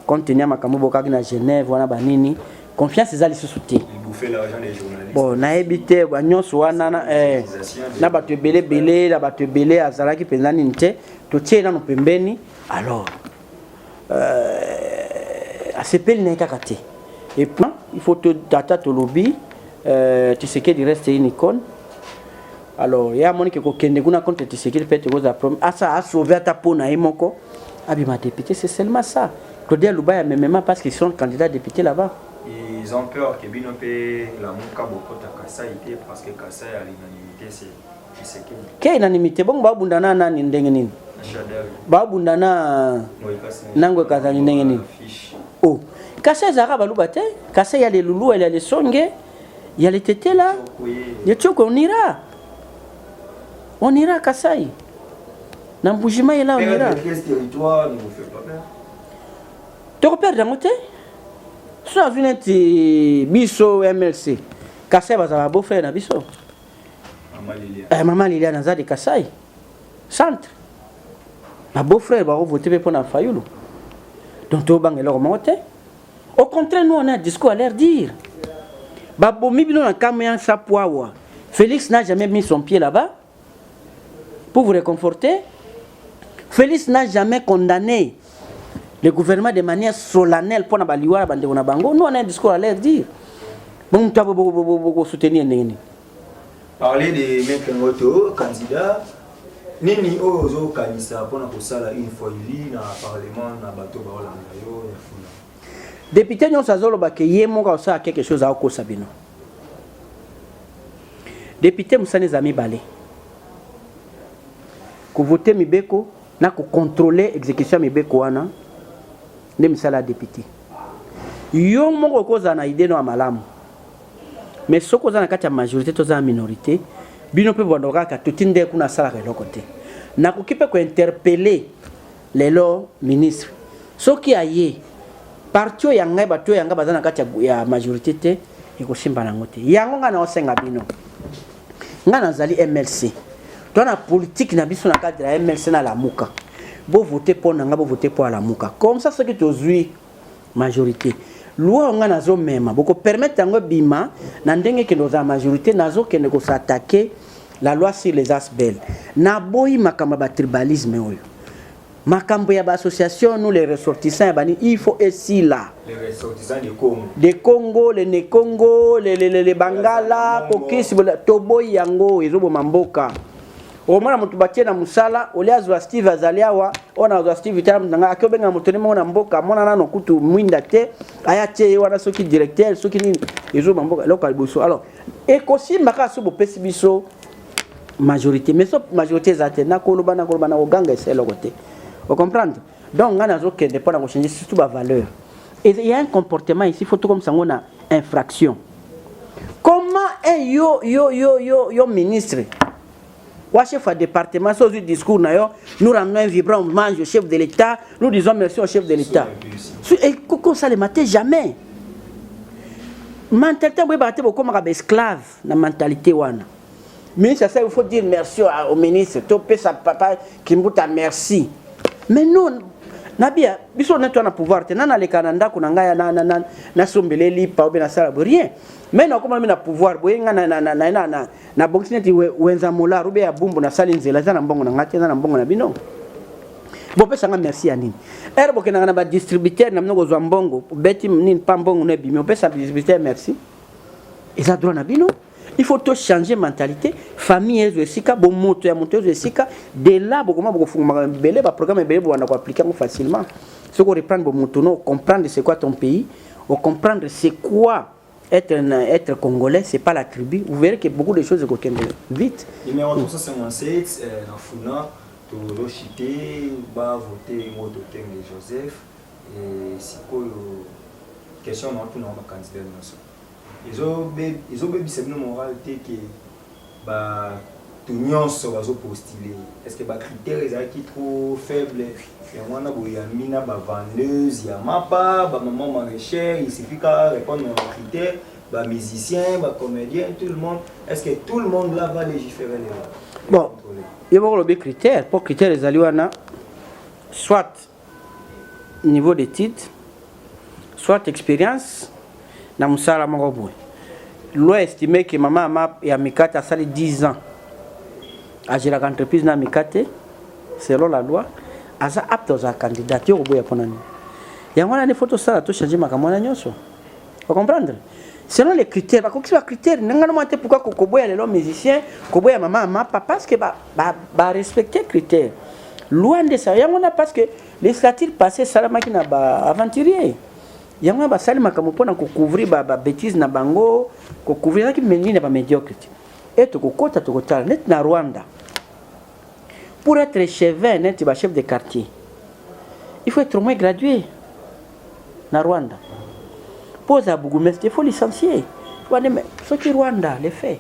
Compte tenu à ma Kamboboka à Genève, voilà, Banini. Confiance, c'est ça, les sous-soutés. Ils bouffaient l'argent des journalistes. Bon, on a évité, on a battu belé, à Zalaki, Penaninte, tout tient dans nos pembeni. Alors, ACP n'est qu'à rater. Et puis, il faut te data to lobby, tu sais qu'il reste une icône. Alors, il y a un monde qui a contre tu sais qu'il peut te poser problème. Ah, ça a sauvé ta peau, Naïmoko. Ah, ma député, c'est seulement ça. Claudia Loubaya, même parce qu'ils sont candidats députés là-bas. Ils ont peur que la Mouka Bokota Kassa était parce que Kassa à l'unanimité, c'est Tshisekedi. Quelle unanimité? Bon, Babundana nani ndengenin. Babundana Nango Kazani ndengenin. Oh, Kassa Zara Balubate, Kassa il y a les loulous, il y a les songés, il y a les tétés là. Il y a tout qu'on ira. On ira à Kassai. Dans Boujima, il est là, on ira. Quel territoire ne vous fait pas peur? Tu repères d'un côté? Soit venu Bisso MLC. Kassai va beau-frère na Bisso. Maman Lilia Naza de Kassai. Centre. Ma beau-frère va voter pour la Fayoulou. Donc tu vas leur monter. Au contraire, nous on a un discours à leur dire. Babomi Bilo na Kameyan Sapouawa. Félix n'a jamais mis son pied là-bas. Pour vous réconforter, Félix n'a jamais condamné le gouvernement de manière solennelle pour Nabaliwa, Bango. Nous, on a un discours à leur dire. Bon, tu vas soutenir. Parler des mecs moto, candidats, nini ozo kanisa pona kosala une fois ili na parlement na bato ba olanda yo ya funa député nyonso azoloba ke ye moko osala quelque chose akokosa bino député musani eza mibale kovote mibeko na kocontrôler exécution ya mibeko wana nde misala ya député yo moko okozala na idée no ya malamu mais soki oza na kati ya majorité toza na minorité bino mpe bondo kaka toti nde kuna asalaka eloko te nakoki mpe kointerpele lelo ministre soki aye parti oyo ya ngai bato oyo ya ngai baza na kati ya majorité te ekosimba nango te yango ngai naosenga bino ngai nazali MLC to na politique na biso na cadre ya MLC na lamuka bovote mpo na ngai bovote mpo ya lamuka comme ça soki tozwi majorité loi nga nazomema boko permettre yango bima na ndenge kende oza majorité nazokende kosatake la loi sur les asbel na boyi makambo ya tribalisme oyo makambo ya association nous les ressortissants ya bani il faut esi là les ressortissants de Congo les Nekongo les Bangala kokisi toboyi yango ezoboma mboka omona mutu batie na musala oliazwa Steve azaliawa ona azwa Steve tala mutanga akobenga mutu nemo na mboka mona nano kutu mwinda te aya tie wana soki directeur soki nini ezoboma mboka local boso alors ekosimba ka so bopesi biso majorité mais so majorité zate na koloba na oganga eselo côté vous comprenez donc ngana zo kende pour na changer surtout ba valeur et il y a un comportement ici faut tout comme ça on a infraction comment un yo ministre ou chef de département sur le discours nous rendons un vibrant hommage au chef de l'État nous disons merci au chef de l'État et qu'on ça le matin jamais mentalité vous battez beaucoup comme esclave la mentalité wana mais ça il faut dire merci au ministre topé sa papa qui mbuta merci mais non nabia biso na to na pouvoir te na le Canada kuna ngaya na sombeleli pa obe na sala rien mais na koma na pouvoir boyenga na boxineti wenza mola rube ya bumbu na sali nzela za na mbongo na ngati na mbongo na bino bo pesa nga merci ya nini erbo ke na ba distributeur na mnogo zwa mbongo beti nini pa mbongo na bimi pesa distributeur merci eza droit na bino il faut tout changer mentalité famille ezo esika bo moto ya moto ezo esika de là bokoma bokofunguma belé ba programme belé bo wana ko appliquer facilement ce qu'on reprendre bo moto no comprendre c'est quoi ton pays ou comprendre c'est quoi être congolais c'est pas la tribu vous verrez que beaucoup de choses qu'on vite numéro 357 na funa to rochité ba voter mo docteur Joseph et sikoyo question na tuna ba candidat naso ils ont bébé moral que bah tout nyonso bazo postuler est-ce que ba critères ezaki trop faible et moi na boya mina ba vendeuse ya mapa ba maman maraîchère il suffit qu'à répondre aux critères ba musicien ba comédien tout le monde est-ce que tout le monde là va légiférer les bon il y a des critères pour critères les aliwana soit niveau d'études soit expérience na musala moko boy loi estimé que maman ya mikate a sali 10 ans a géré l'entreprise na mikate selon la loi asa apte aux candidats yo boya ponani yango na photo sala to changer makamona nyonso vous comprendre selon les critères ba kokisi ba critères ngana mo te pourquoi koboya les musiciens koboya maman papa parce que ba respecter critères loin de ça yango na parce que législature passé salama ki na ba aventurier yango ba sali makambo pona ko couvrir ba bêtise na bango ko couvrir ki menini ba médiocrité et to kokota to kotala net na Rwanda pour être chef net ba chef de quartier il faut être au moins gradué na Rwanda pose à bourgmestre il faut licencier mais ce qui Rwanda les fait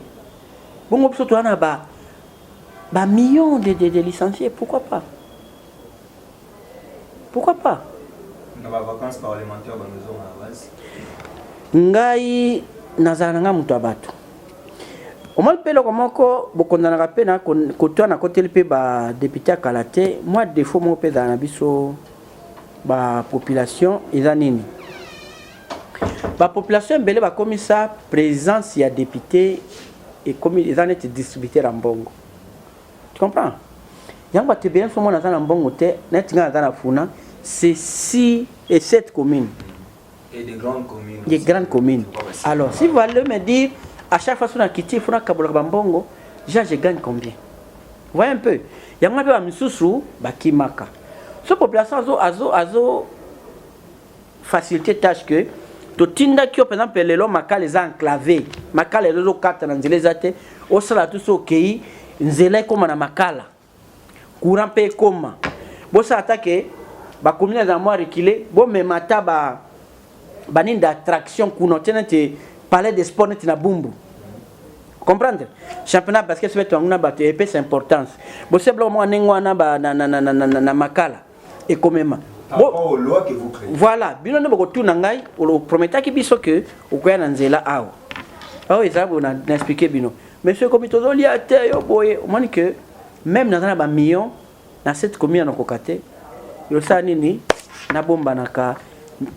bon on surtout na ba millions de licenciés pourquoi pas na ba vacances parlementaires ba maison à base ngai nazala nga mutu abato omal pelo komoko bokondana pe na kotoa na côté pe ba député kalate moi défaut mo pe na biso ba population eza nini ba population belé ba komisa présence ya député et comme eza net distributeur en bongo tu comprends yamba te bien so mo na na mbongo te net nga na funa c'est 6 et 7 communes et des grandes communes. Des grandes communes. Alors, si vous allez me dire, à chaque fois que je quitte, il faut que je gagne combien? voyez un peu yango mpe bamisusu bakimaka so population azo facilité tâche que totindaki yo par exemple lelo makala eza enclavé makala ezokata na nzela eza te osala tu so okei nzela ekóma na makala courant mpe ekóma bosala ata ke bacommune eza mwa reculé bomema ata banini d'attraction kuna otiena te palais de sport neti na bumbu comprendre championnat basket sobe twangu na bato epesa importance bosebla mwa ndenge wana na makala ekomema voilà bino nde bokotuna ngai oprometaki biso ke okoya na nzela awa oyo eza bona na expliqué bino monsieur komi tozolia te yo boye omoni ke même naza na bamillion na cette commune nakoka te yosala nini nabombanaka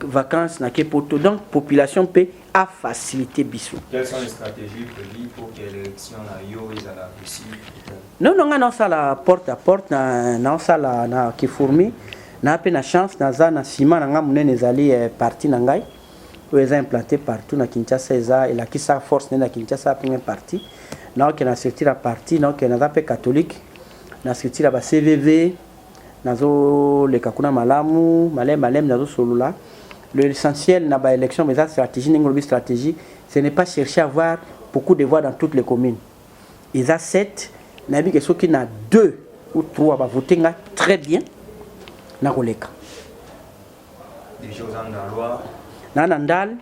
vacances na kepoto donc population peut a facilité biso. Quelles sont les stratégies prévues pour que l'élection na yo ezala possible? Non non ça la porte à porte na ça la na Kifourmi na pe na chance na za na ciment na ngamune ezali parti na ngai o eza implanté partout na Kinshasa eza et la qui sa force na Kinshasa première partie na que na sortir la partie na que na za pe catholique na sortir ba CVV nazo le kakuna malamu malem nazo solula. L'essentiel dans l'élection, mais la stratégie, ce n'est pas chercher à avoir beaucoup de voix dans toutes les communes. Ils ont 7, il y a ceux qui ont 2 ou 3 va voter très bien. Des choses en loi. Nanandal,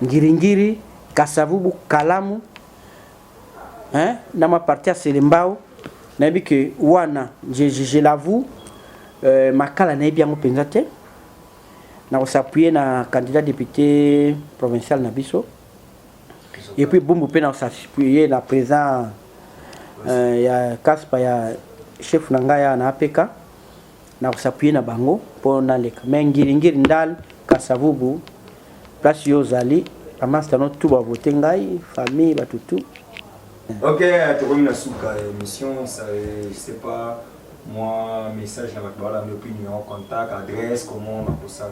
Ngiringiri, Kasavubu, Kalamu, dans ma partie à Selembao, il y a que Wana, je l'avoue, Makala n'est bien représenté. Nous s'appuyer na candidat député provincial Nabiso et puis Bumbu pe na s'appuyer na président ya Kaspa ya chef nangaya na APK na s'appuyer na bango pour na leka mengiri ndal Kasavubu place yozali amastano tout ba voter ngai famille batutu. OK, tu remis na suka émission ça je sais pas moi message na bakbala mais puis numéro contact adresse comment on peut ça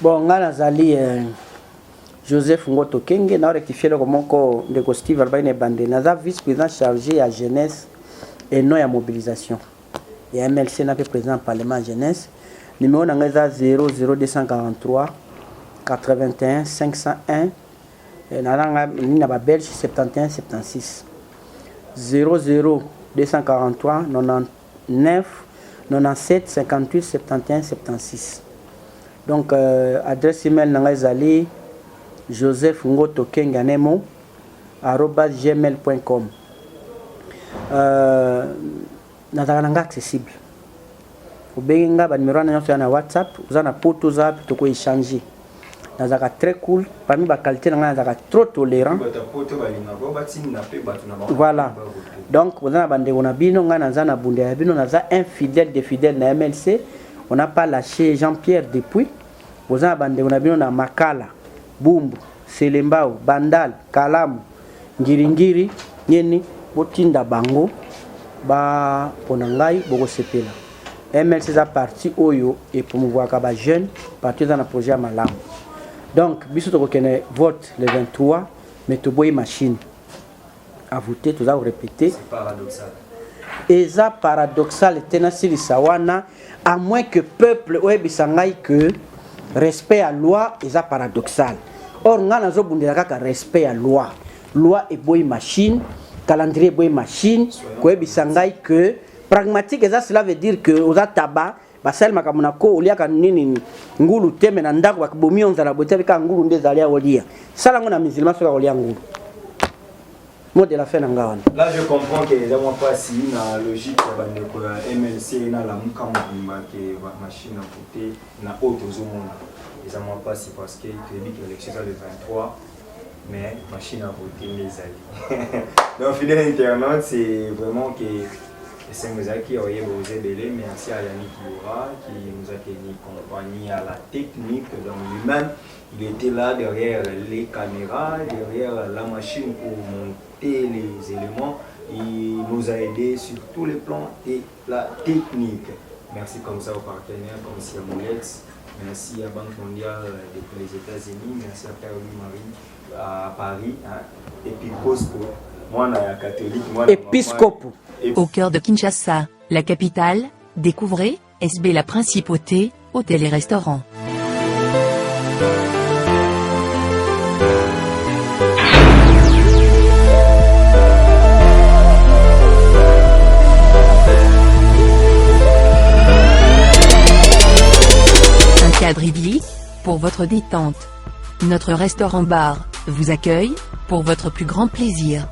bon nga nazali Joseph Ngoto Kenge na rectifier le moko de Steve Albaine Bande naza vice président chargé à jeunesse et non à mobilisation et MLC na président parlement jeunesse numéro na nga 00243 81 501 na na ba belge 71 76 243 99 97 58 71 76 donc adresse email nanga ezali Joseph Ngoto Kenganemo @gmail.com nazaka nanga accessible obenga ba numéro na nyonso na WhatsApp uza na poto za toko échanger nazaka très cool parmi ba qualité nanga nazaka trop tolérant voilà donc vous avez bandé on a bino nga naza na bunde ya bino naza infidèle de fidèle na MLC on n'a pas lâché Jean-Pierre depuis vous avez bandé on a bino na Makala Bumbu Selembao Bandal Kalamu Ngiringiri nyeni botinda bango ba ponangai boko sepela MLC za parti oyo et promouvoir ka ba jeune parti dans le projet malamu. Donc, biso to kokene vote le 23, mais to boy machine à voter, tout ça vous répéter. C'est paradoxal. Et ça paradoxal tenasili sawana à moins que peuple oebisangai que respect à loi et ça paradoxal. Or nga nazo bundela kaka respect à loi. Loi et boy machine, calendrier boy machine, ko ebisangai que pragmatique et ça cela veut dire que oza tabac basal makamuna ko oliaka nini ngulu teme na ndako bakibomi onzala botia bika ngulu ndezali ya olia sala ngona musulman soka olia ngulu mode la fin ngawana. Là je comprends que les gens pas si na logique bande ko MLC na la mukambo ke machine à voter na auto zomona les gens pas si parce que tu dis que l'élection est le 23 mais machine à voter les alliés. Donc fidèle internaute c'est vraiment que c'est nous qui aurions osé belé, merci à Yannick Youra qui nous a tenu compagnie à la technique. Donc lui-même, il était là derrière les caméras, derrière la machine pour monter les éléments. Il nous a aidés sur tous les plans et la technique. Merci comme ça aux partenaires, comme ici à Molex, merci à Banque mondiale depuis les États-Unis, merci à Père Louis-Marie à Paris, hein, et puis Cosco. Moi, je suis catholique. Épiscope. Au cœur de Kinshasa, la capitale, découvrez SB la Principauté, hôtel et restaurant. Un cadre idyllique pour votre détente. Notre restaurant-bar vous accueille pour votre plus grand plaisir.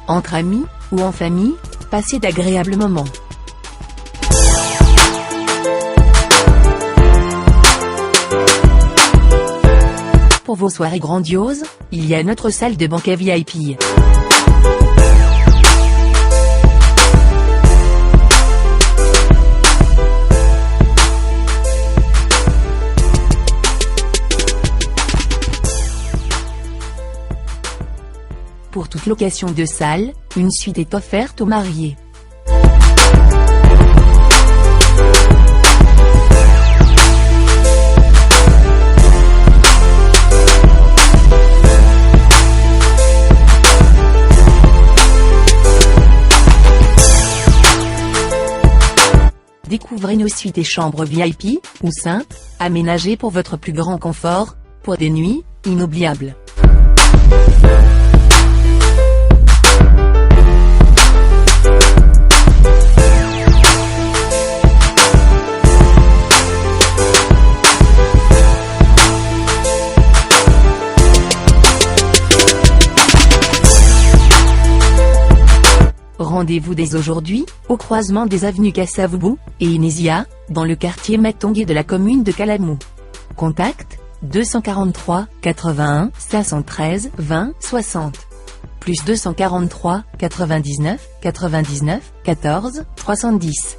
Entre amis ou en famille, passez d'agréables moments. Pour vos soirées grandioses, il y a notre salle de banquet VIP. Pour toute location de salle, une suite est offerte aux mariés. Découvrez nos suites et chambres VIP, ou simples, aménagées pour votre plus grand confort, pour des nuits inoubliables. Rendez-vous dès aujourd'hui, au croisement des avenues Kassavubu et Inésia, dans le quartier Matongé de la commune de Kalamou. Contact, 243 81 513 20 60. Plus 243 99 99 14 310.